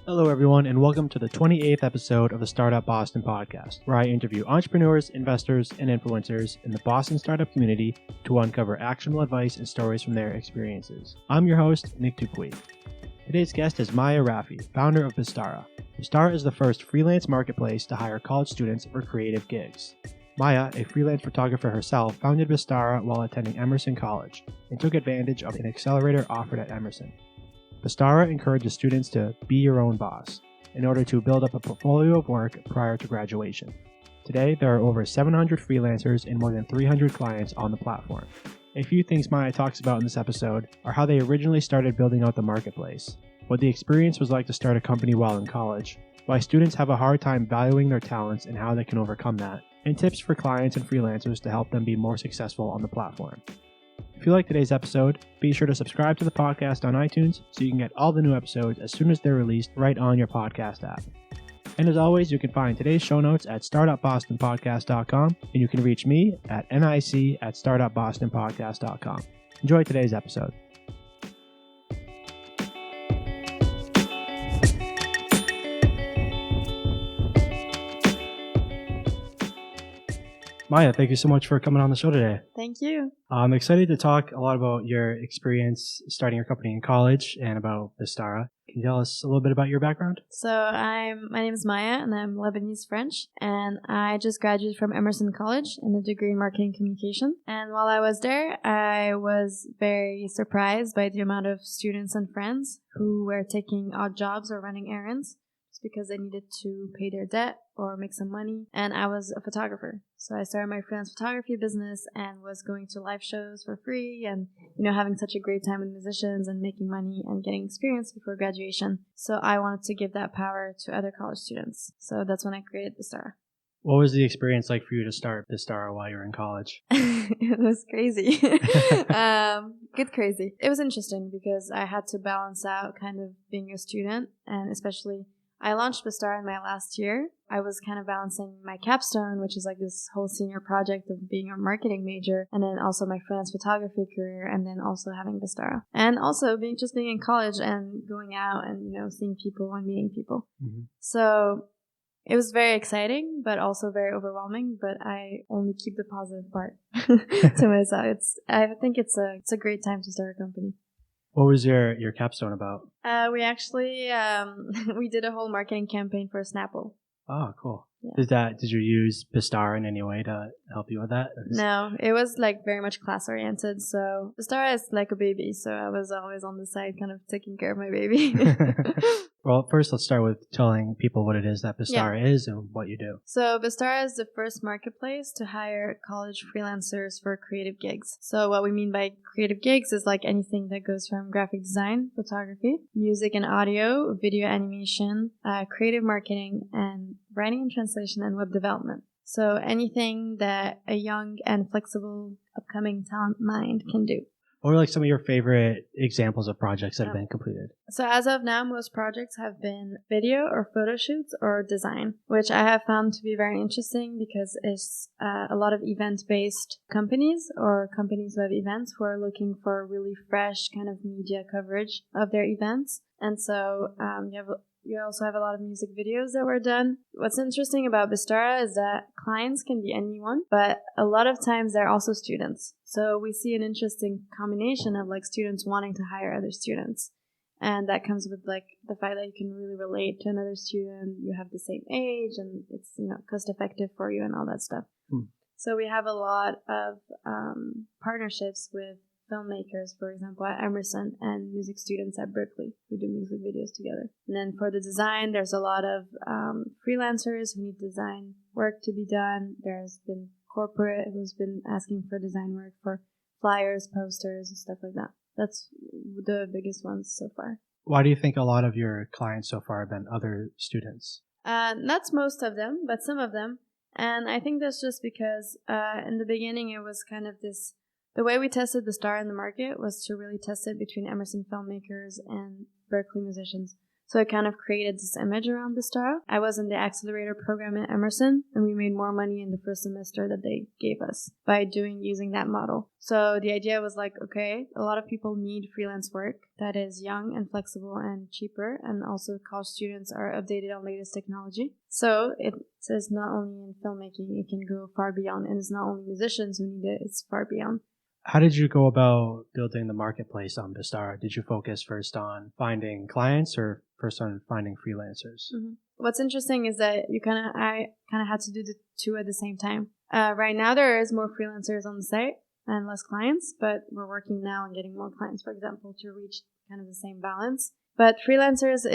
Hello, everyone, and welcome to the 28th episode of the Startup Boston podcast, where I interview entrepreneurs, investors, and influencers in the Boston startup community to uncover actionable advice and stories from their experiences. I'm your host, Nick Dupuy. Today's guest is Maya Rafie, founder of Bistara. Bistara is the first freelance marketplace to hire college students for creative gigs. Maya, a freelance photographer herself, founded Bistara while attending Emerson College and took advantage of an accelerator offered at Emerson. Bistara encourages students to be your own boss in order to build up a portfolio of work prior to graduation. Today, there are over 700 freelancers and more than 300 clients on the platform. A few things Maya talks about in this episode are how they originally started building out the marketplace, what the experience was like to start a company while in college, why students have a hard time valuing their talents and how they can overcome that, and tips for clients and freelancers to help them be more successful on the platform. If you like today's episode, be sure to subscribe to the podcast on iTunes so you can get all the new episodes as soon as they're released right on your podcast app. And as always, you can find today's show notes at startupbostonpodcast.com, and you can reach me at nic@startupbostonpodcast.com. Enjoy today's episode. Maya, thank you so much for coming on the show today. Thank you. I'm excited to talk a lot about your experience starting your company in college and about Bistara. Can you tell us a little bit about your background? So my name is Maya and I'm Lebanese French, and I just graduated from Emerson College in a degree in marketing communication. And while I was there, I was very surprised by the amount of students and friends who were taking odd jobs or running errands because they needed to pay their debt or make some money. And I was a photographer. So I started my freelance photography business and was going to live shows for free and, having such a great time with musicians and making money and getting experience before graduation. So I wanted to give that power to other college students. So that's when I created Bistara. What was the experience like for you to start Bistara while you were in college? It was crazy. Good crazy. It was interesting because I had to balance out kind of being a student, and especially I launched Bistara in my last year. I was kind of balancing my capstone, which is like this whole senior project of being a marketing major, and then also my freelance photography career, and then also having Bistara. And also being in college and going out and, seeing people and meeting people. Mm-hmm. So it was very exciting, but also very overwhelming, but I only keep the positive part to myself. I think it's a great time to start a company. What was your capstone about? We actually, we did a whole marketing campaign for Snapple. Oh, cool. Yeah. Did you use Bistara in any way to help you with that? No, it was like very much class oriented. So Bistara is like a baby. So I was always on the side kind of taking care of my baby. Well, first let's start with telling people what it is that Bistara is and what you do. So Bistara is the first marketplace to hire college freelancers for creative gigs. So what we mean by creative gigs is like anything that goes from graphic design, photography, music and audio, video animation, creative marketing, and writing and translation and web development. So anything that a young and flexible upcoming talent mind can do. What are like some of your favorite examples of projects that have been completed? So as of now, most projects have been video or photo shoots or design, which I have found to be very interesting because it's a lot of event-based companies or companies who have events who are looking for really fresh kind of media coverage of their events. And so you also have a lot of music videos that were done. What's interesting about Bistara is that clients can be anyone, but a lot of times they're also students. So we see an interesting combination of like students wanting to hire other students. And that comes with like the fact that you can really relate to another student. You have the same age and it's, cost effective for you and all that stuff. So we have a lot of partnerships with filmmakers, for example, at Emerson, and music students at Berkeley who do music videos together. And then for the design, there's a lot of freelancers who need design work to be done. There's been corporate who's been asking for design work for flyers, posters, and stuff like that. That's the biggest ones so far. Why do you think a lot of your clients so far have been other students? That's most of them, but some of them. And I think that's just because in the beginning it was kind of this. The way we tested Bistara in the market was to really test it between Emerson filmmakers and Berkeley musicians. So it kind of created this image around Bistara. I was in the accelerator program at Emerson, and we made more money in the first semester that they gave us by using that model. So the idea was like, okay, a lot of people need freelance work that is young and flexible and cheaper, and also college students are updated on latest technology. So it is not only in filmmaking, it can go far beyond, and it's not only musicians who need it, it's far beyond. How did you go about building the marketplace on Bistara? Did you focus first on finding clients or first on finding freelancers? Mm-hmm. What's interesting is that I kind of had to do the two at the same time. Right now there is more freelancers on the site and less clients, but we're working now on getting more clients, for example, to reach kind of the same balance. But freelancers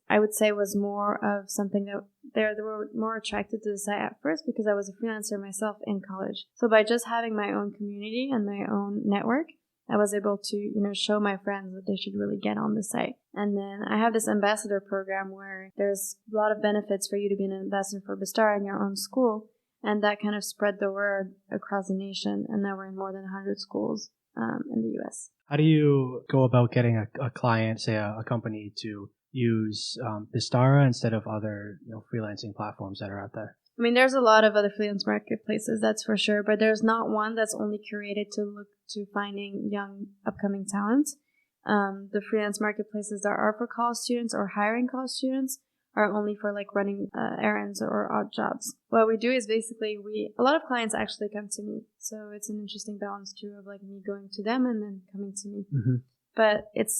I would say, was more of something that they were more attracted to the site at first because I was a freelancer myself in college. So by just having my own community and my own network, I was able to, show my friends that they should really get on the site. And then I have this ambassador program where there's a lot of benefits for you to be an ambassador for Bistara in your own school. And that kind of spread the word across the nation. And now we're in more than 100 schools in the US. How do you go about getting a client, say a company, to use Bistara instead of other freelancing platforms that are out there? I mean, there's a lot of other freelance marketplaces, that's for sure, but there's not one that's only curated to look to finding young upcoming talent. The freelance marketplaces that are for college students or hiring college students are only for like running errands or odd jobs. What we do is basically a lot of clients actually come to me. So it's an interesting balance too of like me going to them and then coming to me. Mm-hmm. But it's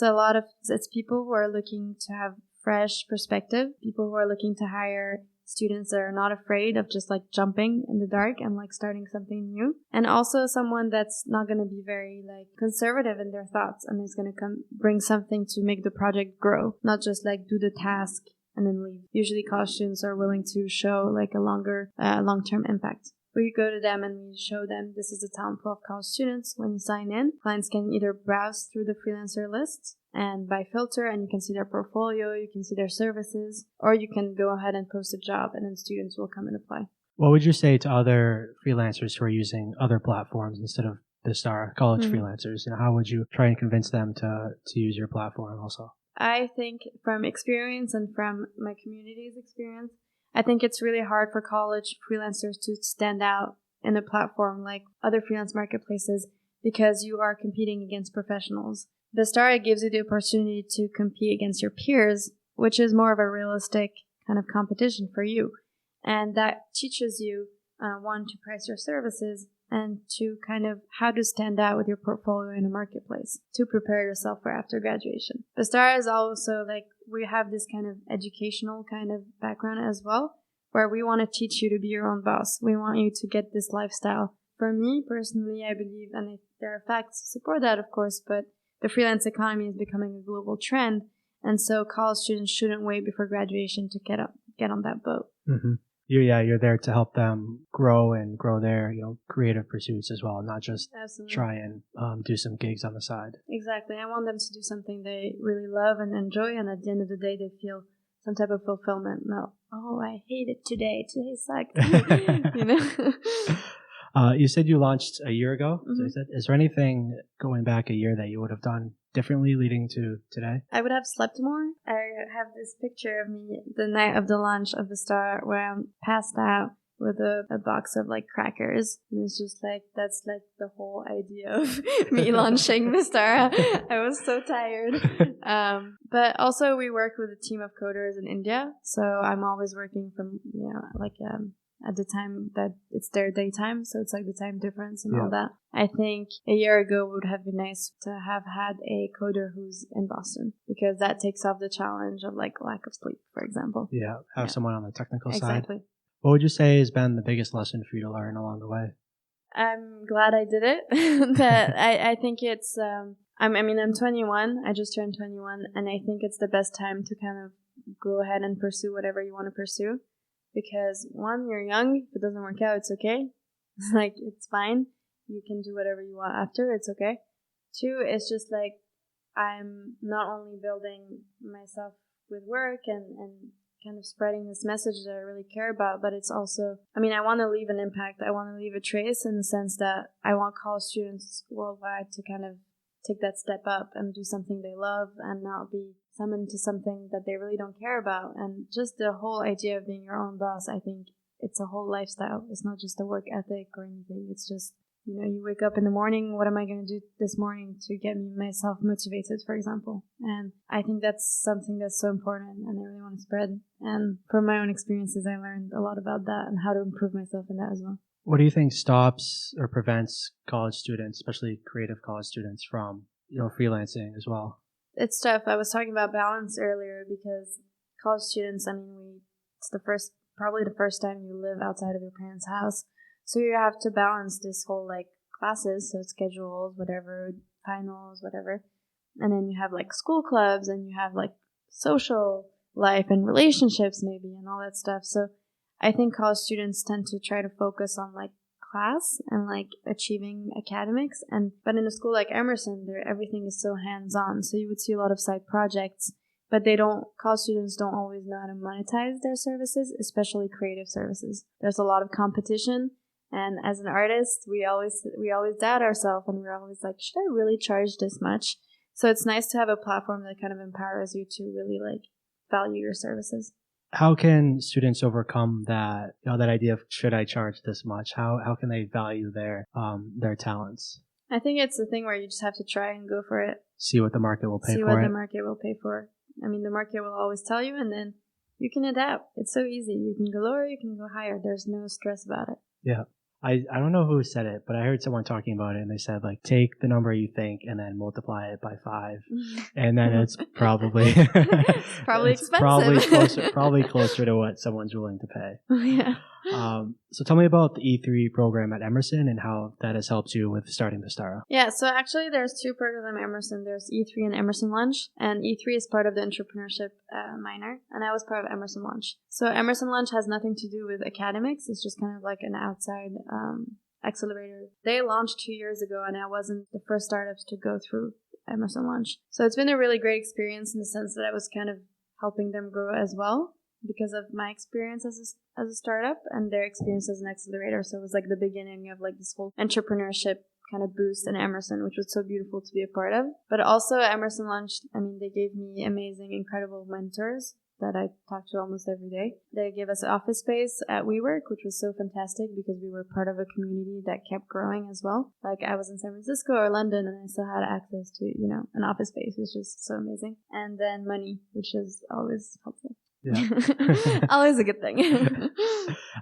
people who are looking to have fresh perspective, people who are looking to hire students that are not afraid of just like jumping in the dark and like starting something new. And also someone that's not going to be very like conservative in their thoughts and is going to bring something to make the project grow, not just like do the task and then leave. Usually college students are willing to show like a longer long-term impact. We go to them and we show them this is the talent pool of college students. When you sign in, clients can either browse through the freelancer lists and by filter, and you can see their portfolio, you can see their services, or you can go ahead and post a job and then students will come and apply. What would you say to other freelancers who are using other platforms instead of Bistara, college freelancers? How would you try and convince them to use your platform also? I think from experience and from my community's experience, I think it's really hard for college freelancers to stand out in a platform like other freelance marketplaces because you are competing against professionals. Bistara gives you the opportunity to compete against your peers, which is more of a realistic kind of competition for you. And that teaches you, one, to price your services, and to kind of how to stand out with your portfolio in a marketplace to prepare yourself for after graduation. Bistara is also like, we have this kind of educational kind of background as well, where we want to teach you to be your own boss. We want you to get this lifestyle. For me, personally, I believe, and there are facts to support that, of course, but the freelance economy is becoming a global trend. And so college students shouldn't wait before graduation to get on that boat. Mm-hmm. You're there to help them grow their, creative pursuits as well, not just try and do some gigs on the side. Exactly. I want them to do something they really love and enjoy, and at the end of the day, they feel some type of fulfillment. No, I hate it today. Today sucked. You said you launched a year ago. Mm-hmm. So is there anything going back a year that you would have done differently leading to today? I would have slept more. I have this picture of me the night of the launch of Bistara where I'm passed out with a box of like crackers. And it's just like, that's like the whole idea of me launching Bistara. I was so tired. But also we work with a team of coders in India. So I'm always working from, at the time that it's their daytime, so it's like the time difference and all that. I think a year ago would have been nice to have had a coder who's in Boston, because that takes off the challenge of like lack of sleep, for example. Yeah, have someone on the technical side. Exactly. What would you say has been the biggest lesson for you to learn along the way? I'm glad I did it. That I think it's I'm 21. I just turned 21, and I think it's the best time to kind of go ahead and pursue whatever you want to pursue. Because one, you're young. If it doesn't work out, it's okay. Like, it's fine. You can do whatever you want after. It's okay. Two, it's just like I'm not only building myself with work and kind of spreading this message that I really care about, but it's also, I want to leave an impact. I want to leave a trace in the sense that I want college students worldwide to kind of take that step up and do something they love and not be some into something that they really don't care about. And just the whole idea of being your own boss, I think it's a whole lifestyle. It's not just a work ethic or anything. It's just, you wake up in the morning, what am I going to do this morning to get myself motivated, for example? And I think that's something that's so important and I really want to spread. And from my own experiences, I learned a lot about that and how to improve myself in that as well. What do you think stops or prevents college students, especially creative college students, from, freelancing as well? It's tough. I was talking about balance earlier because college students, it's probably the first time you live outside of your parents' house. So you have to balance this whole classes, so schedules, whatever, finals, whatever. And then you have school clubs and you have social life and relationships maybe and all that stuff. So I think college students tend to try to focus on class and achieving academics. But in a school like Emerson, everything is so hands-on. So you would see a lot of side projects, but college students don't always know how to monetize their services, especially creative services. There's a lot of competition. And as an artist, we always doubt ourselves and we're always should I really charge this much? So it's nice to have a platform that kind of empowers you to really value your services. How can students overcome that, that idea of should I charge this much? How can they value their talents? I think it's the thing where you just have to try and go for it. See what the market will pay for. See what the market will pay for. The market will always tell you and then you can adapt. It's so easy. You can go lower, you can go higher. There's no stress about it. Yeah. I don't know who said it, but I heard someone talking about it and they said take the number you think and then multiply it by 5. And then it's probably expensive. probably closer to what someone's willing to pay. Yeah. So tell me about the E3 program at Emerson and how that has helped you with starting Bistara. Yeah, so actually there's 2 programs at Emerson. There's E3 and Emerson Lunch, and E3 is part of the entrepreneurship minor, and I was part of Emerson Lunch. So Emerson Lunch has nothing to do with academics. It's just kind of an outside accelerator. They launched 2 years ago, and I wasn't the first startups to go through Emerson Lunch. So it's been a really great experience in the sense that I was kind of helping them grow as well, because of my experience as a startup and their experience as an accelerator. So it was the beginning of this whole entrepreneurship kind of boost in Emerson, which was so beautiful to be a part of. But also Emerson Lunch, they gave me amazing, incredible mentors that I talk to almost every day. They gave us office space at WeWork, which was so fantastic because we were part of a community that kept growing as well. I was in San Francisco or London and I still had access to, an office space, which was so amazing. And then money, which is always helpful. Yeah. Always a good thing.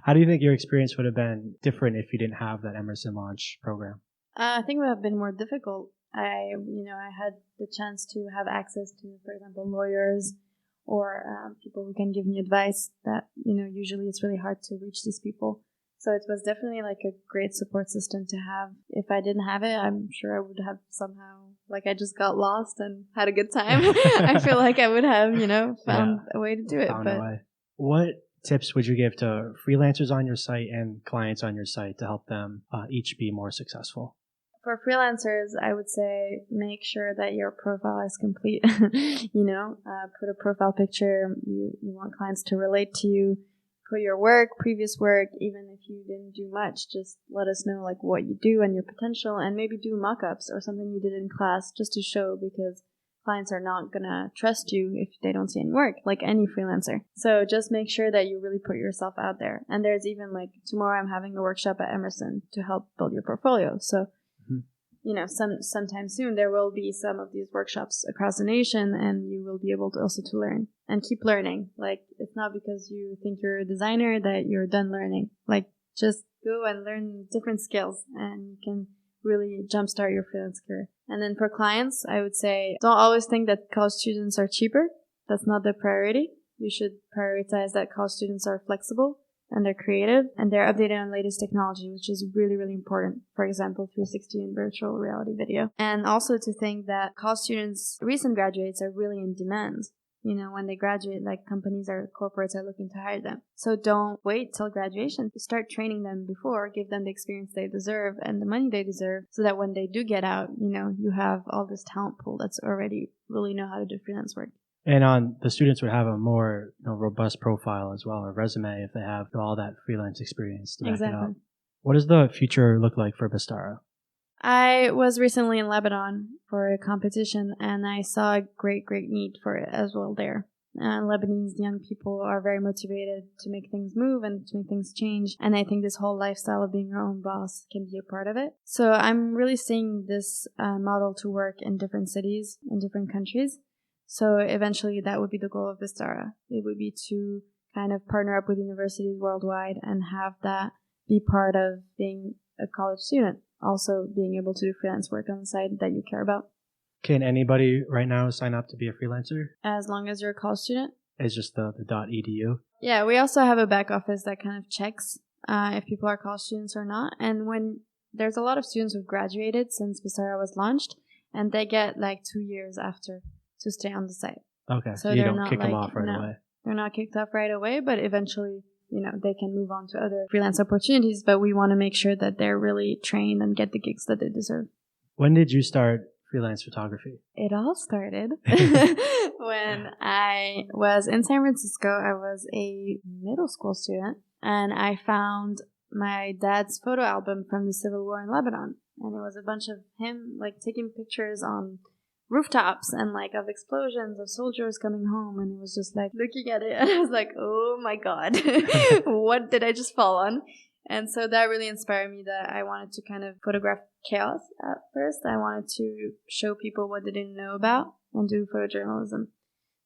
How do you think your experience would have been different if you didn't have that Emerson Launch program? I think it would have been more difficult. I had the chance to have access to, for example, lawyers or people who can give me advice that, usually it's really hard to reach these people. So it was definitely a great support system to have. If I didn't have it, I'm sure I would have somehow, I just got lost and had a good time. I feel like I would have, found a way to do it. What tips would you give to freelancers on your site and clients on your site to help them each be more successful? For freelancers, I would say make sure that your profile is complete. Put a profile picture. You want clients to relate to you. Put your work, previous work, even if you didn't do much, just let us know what you do and your potential, and maybe do mock-ups or something you did in class just to show, because clients are not gonna trust you if they don't see any work, like any freelancer. So just make sure that you really put yourself out there. And there's even tomorrow I'm having a workshop at Emerson to help build your portfolio. So sometime soon there will be some of these workshops across the nation, and you will be able to also to learn and keep learning. It's not because you think you're a designer that you're done learning. Just go and learn different skills, and you can really jumpstart your freelance career. And then for clients, I would say don't always think that college students are cheaper. That's not the priority. You should prioritize that college students are flexible and they're creative and they're updated on latest technology, which is really, really important. For example, 360 and virtual reality video. And also to think that college students, recent graduates, are really in demand. When they graduate, companies or corporates are looking to hire them. So don't wait till graduation. Start training them before, give them the experience they deserve and the money they deserve, so that when they do get out, you have all this talent pool that's already really know how to do freelance work. And the students would have a more robust profile as well, or resume, if they have all that freelance experience to back it up. What does the future look like for Bistara? I was recently in Lebanon for a competition, and I saw a great need for it as well there. Lebanese young people are very motivated to make things move and to make things change, and I think this whole lifestyle of being your own boss can be a part of it. So I'm really seeing this model to work in different cities, in different countries. So eventually that would be the goal of Bistara. It would be to kind of partner up with universities worldwide and have that be part of being a college student. Also being able to do freelance work on the side that you care about. Can anybody right now sign up to be a freelancer? As long as you're a college student? It's just the .edu? Yeah, we also have a back office that kind of checks if people are college students or not. And when there's a lot of students who've graduated since Bistara was launched, and they get like 2 years after to stay on the site. Okay, so you don't kick them off right away. They're not kicked off right away, but eventually, they can move on to other freelance opportunities, but we want to make sure that they're really trained and get the gigs that they deserve. When did you start freelance photography? It all started when I was in San Francisco. I was a middle school student, and I found my dad's photo album from the Civil War in Lebanon. And it was a bunch of him taking pictures on rooftops and of explosions of soldiers coming home, and it was just looking at it and I was like, oh my god, what did I just fall on? And so that really inspired me that I wanted to kind of photograph chaos at first. I wanted to show people what they didn't know about and do photojournalism.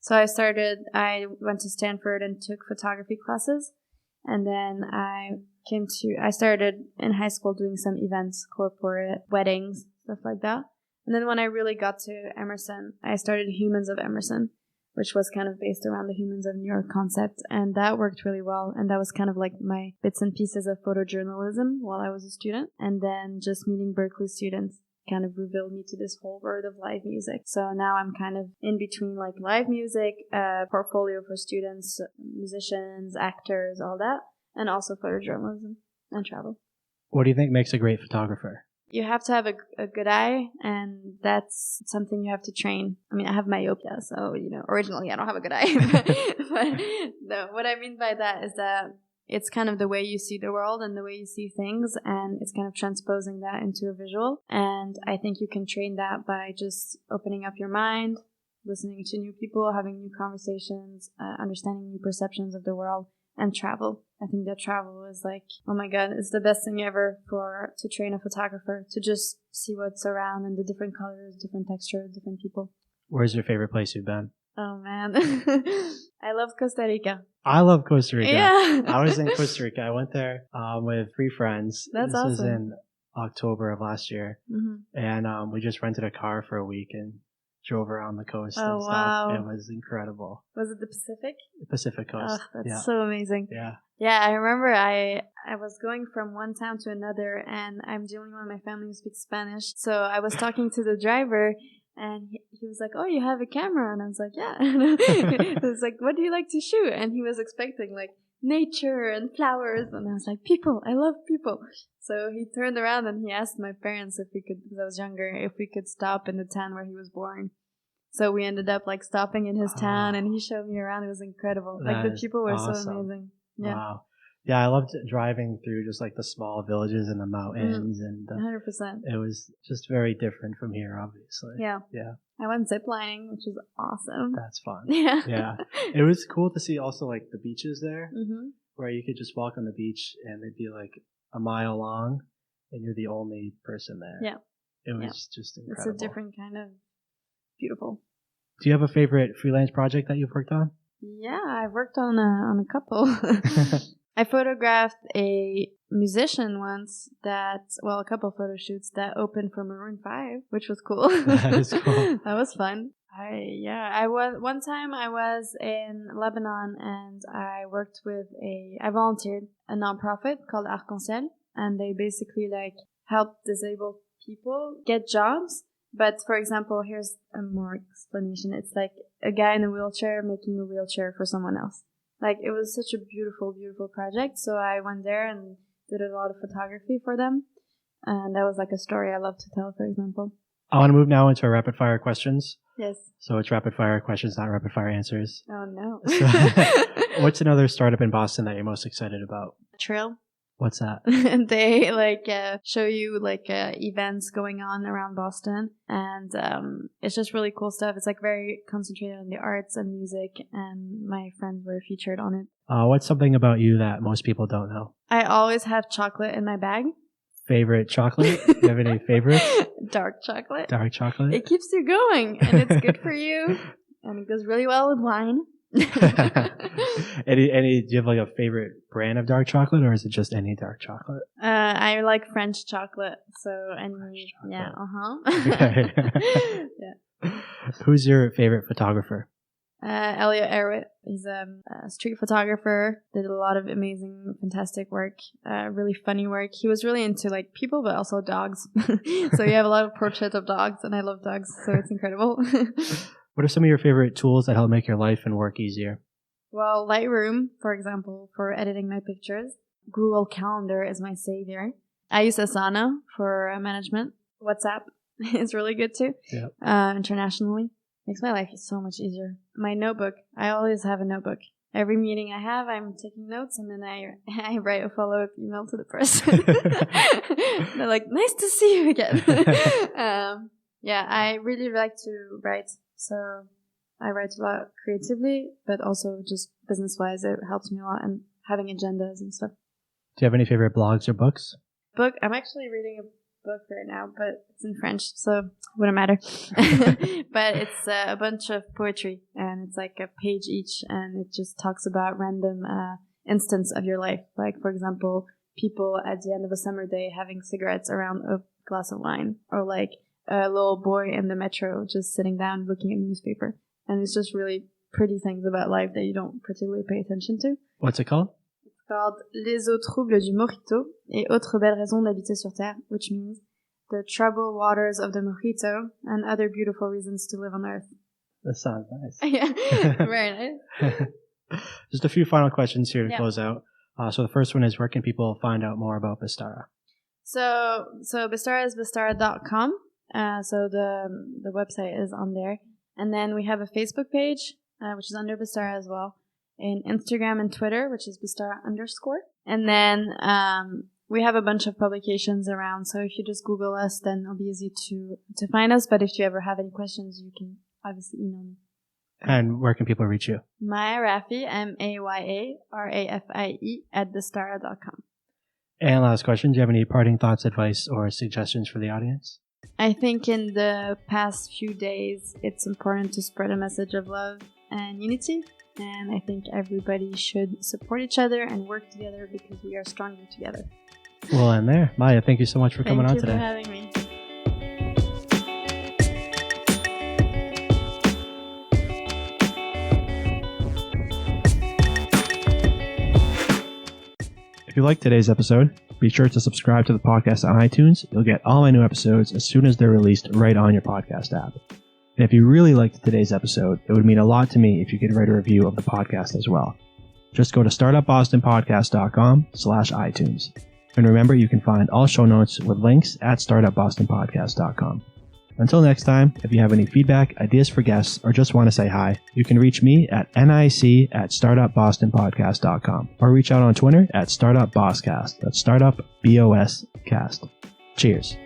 So I went to Stanford and took photography classes, and then I started in high school doing some events, corporate weddings, stuff like that. And then when I really got to Emerson, I started Humans of Emerson, which was kind of based around the Humans of New York concept. And that worked really well. And that was kind of my bits and pieces of photojournalism while I was a student. And then just meeting Berkeley students kind of revealed me to this whole world of live music. So now I'm kind of in between live music, portfolio for students, musicians, actors, all that, and also photojournalism and travel. What do you think makes a great photographer? You have to have a good eye, and that's something you have to train. I mean, I have myopia, so, originally I don't have a good eye. But no, what I mean by that is that it's kind of the way you see the world and the way you see things, and it's kind of transposing that into a visual. And I think you can train that by just opening up your mind, listening to new people, having new conversations, understanding new perceptions of the world, and travel. I think that travel is oh my god, it's the best thing ever to train a photographer, to just see what's around and the different colors, different textures, different people. Where's your favorite place you've been? Oh man, I love Costa Rica. I love Costa Rica. Yeah. I was in Costa Rica. I went there with 3 friends. That's awesome. This was in October of last year. Mm-hmm. And we just rented a car for a week and drove around the coast and stuff. Wow. It was incredible. Was it the Pacific? The Pacific coast. Oh, that's so amazing. Yeah. Yeah, I remember I was going from one town to another, and I'm the only one in my family who speaks Spanish. So I was talking to the driver, and he was like, oh, you have a camera? And I was like, yeah. I was like, what do you like to shoot? And he was expecting nature and flowers. And I was like, people, I love people. So he turned around and he asked my parents if we could, because I was younger, if we could stop in the town where he was born. So we ended up stopping in his town, and he showed me around. It was incredible. The people were awesome. So amazing. Yeah. Wow. Yeah, I loved driving through just the small villages and the mountains, and 100%. It was just very different from here, obviously. Yeah. Yeah. I went ziplining, which was awesome. That's fun. Yeah. Yeah. It was cool to see also the beaches there, mm-hmm. where you could just walk on the beach and they'd be a mile long, and you're the only person there. Yeah. It was just incredible. It's a different kind of beautiful. Do you have a favorite freelance project that you've worked on? Yeah, I've worked on a couple. I photographed a musician once a couple photo shoots that opened for Maroon 5, which was cool. That is cool. That was fun. One time I was in Lebanon, and I volunteered a nonprofit called Arc-en-Ciel, and they basically help disabled people get jobs. But for example, here's a more explanation. It's a guy in a wheelchair making a wheelchair for someone else. It was such a beautiful, beautiful project. So I went there and did a lot of photography for them. And that was a story I love to tell, for example. I want to move now into our rapid fire questions. Yes. So it's rapid fire questions, not rapid fire answers. Oh, no. So, what's another startup in Boston that you're most excited about? Trill. What's that? They show you events going on around Boston, and it's just really cool stuff. It's very concentrated on the arts and music, and my friends were featured on it. What's something about you that most people don't know? I always have chocolate in my bag. Favorite chocolate? Do you have any favorites? Dark chocolate. Dark chocolate? It keeps you going, and it's good for you, and it goes really well with wine. Do you have a favorite brand of dark chocolate, or is it just any dark chocolate? I like French chocolate, yeah, Okay. Yeah. Who's your favorite photographer? Elliott Erwitt. He's a street photographer, did a lot of amazing, fantastic work, really funny work. He was really into people, but also dogs. So you have a lot of portraits of dogs, and I love dogs, so it's incredible. What are some of your favorite tools that help make your life and work easier? Well, Lightroom, for example, for editing my pictures. Google Calendar is my savior. I use Asana for management. WhatsApp is really good too. Yep. Internationally. Makes my life so much easier. My notebook. I always have a notebook. Every meeting I have, I'm taking notes, and then I write a follow-up email to the person. They're like, nice to see you again. Yeah, I really like to write. So I write a lot creatively, but also just business-wise, it helps me a lot, and having agendas and stuff. Do you have any favorite blogs or books? Book? I'm actually reading a book right now, but it's in French, so it wouldn't matter. But it's a bunch of poetry, and it's a page each, and it just talks about random instance of your life. For example, people at the end of a summer day having cigarettes around a glass of wine, or a little boy in the metro just sitting down looking at a newspaper. And it's just really pretty things about life that you don't particularly pay attention to. What's it called? It's called Les eaux troubles du Mojito et autres belles raisons d'habiter sur Terre, which means the troubled waters of the Mojito and other beautiful reasons to live on Earth. That sounds nice. Yeah, very nice. Just a few final questions here to close out. So the first one is, where can people find out more about Bistara? So Bistara is bistara.com. So the website is on there. And then we have a Facebook page, which is under Bistara as well. In Instagram and Twitter, which is Bistara_. And then we have a bunch of publications around. So if you just Google us, then it'll be easy to find us. But if you ever have any questions, you can obviously email me. And where can people reach you? Maya Rafie, MAYARAFIE @bistara.com. And last question, do you have any parting thoughts, advice, or suggestions for the audience? I think in the past few days, it's important to spread a message of love and unity. And I think everybody should support each other and work together, because we are stronger together. We'll end there. Maya, thank you so much for coming on today. Thank you for having me. If you liked today's episode, be sure to subscribe to the podcast on iTunes. You'll get all my new episodes as soon as they're released right on your podcast app. And if you really liked today's episode, it would mean a lot to me if you could write a review of the podcast as well. Just go to startupbostonpodcast.com/iTunes. And remember, you can find all show notes with links at startupbostonpodcast.com. Until next time, if you have any feedback, ideas for guests, or just want to say hi, you can reach me at nic@startupbostonpodcast.com, or reach out on Twitter at startupbosscast. That's startup BOS cast. Cheers.